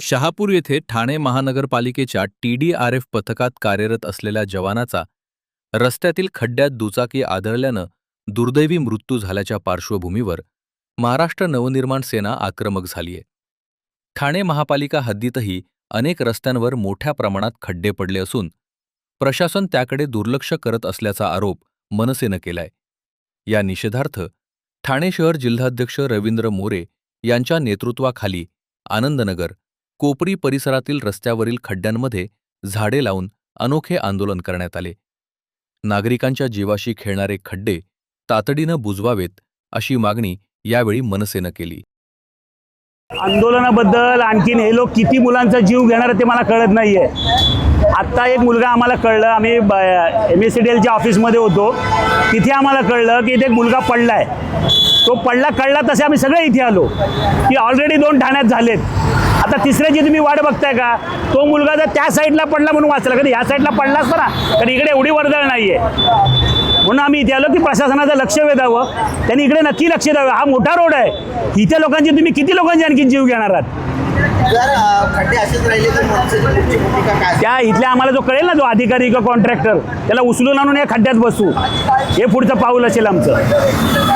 शहापूर येथे ठाणे महानगरपालिकेच्या TDRF पथकात कार्यरत असलेल्या जवानाचा रस्त्यातील खड्ड्यात दुचाकी आदळल्यानं दुर्दैवी मृत्यू झाल्याच्या पार्श्वभूमीवर महाराष्ट्र नवनिर्माण सेना आक्रमक झालीय। ठाणे महापालिका हद्दीतही अनेक रस्त्यांवर मोठ्या प्रमाणात खड्डे पडले असून प्रशासन त्याकडे दुर्लक्ष करत असल्याचा आरोप मनसेनं केलाय। या निषेधार्थ ठाणे शहर जिल्हाध्यक्ष रवींद्र मोरे यांच्या नेतृत्वाखाली आनंदनगर, कोपरी परिसरातील रस्त्यावरील खड्ड्यांमध्ये झाडे लावून अनोखे आंदोलन करण्यात आले। नागरिकांच्या जीवाशी खेळणारे खड्डे तातडीनं बुजवावेत अशी मागणी यावेळी मनसेनं केली। आंदोलनाबद्दल आणखीन हे लोक किती मुलांचा जीव घेणार ते मला कळत नाहीये। आत्ता एक मुलगा आम्हाला कळलं, आम्ही MSCDLच्या ऑफिसमध्ये होतो, तिथे आम्हाला कळलं की इथे एक मुलगा पडलाय। तो कळला तसे आम्ही सगळे इथे आलो की ऑलरेडी 2 ठाण्यात झालेत। आता तिसऱ्याची तुम्ही वाट बघताय का? तो मुलगा जर त्या साईडला पडला म्हणून वाचला, कधी ह्या साईडला पडला असता ना तर इकडे एवढी वर्दळ नाहीये। म्हणून आम्ही इथे आलो की प्रशासनाचं लक्ष वेधावं, त्यांनी इकडे नक्की लक्ष द्यावं। हा मोठा रोड आहे, इथे लोकांची तुम्ही किती लोकांचे आणखी जीव घेणार आहात? खड्डे असेच राहिले तर पुढची भूमिका काय? त्या इथल्या आम्हाला जो कळेल ना, जो अधिकारी किंवा कॉन्ट्रॅक्टर, त्याला उचलून आणून या खड्ड्यात बसू, हे पुढचं पाऊल असेल आमचं।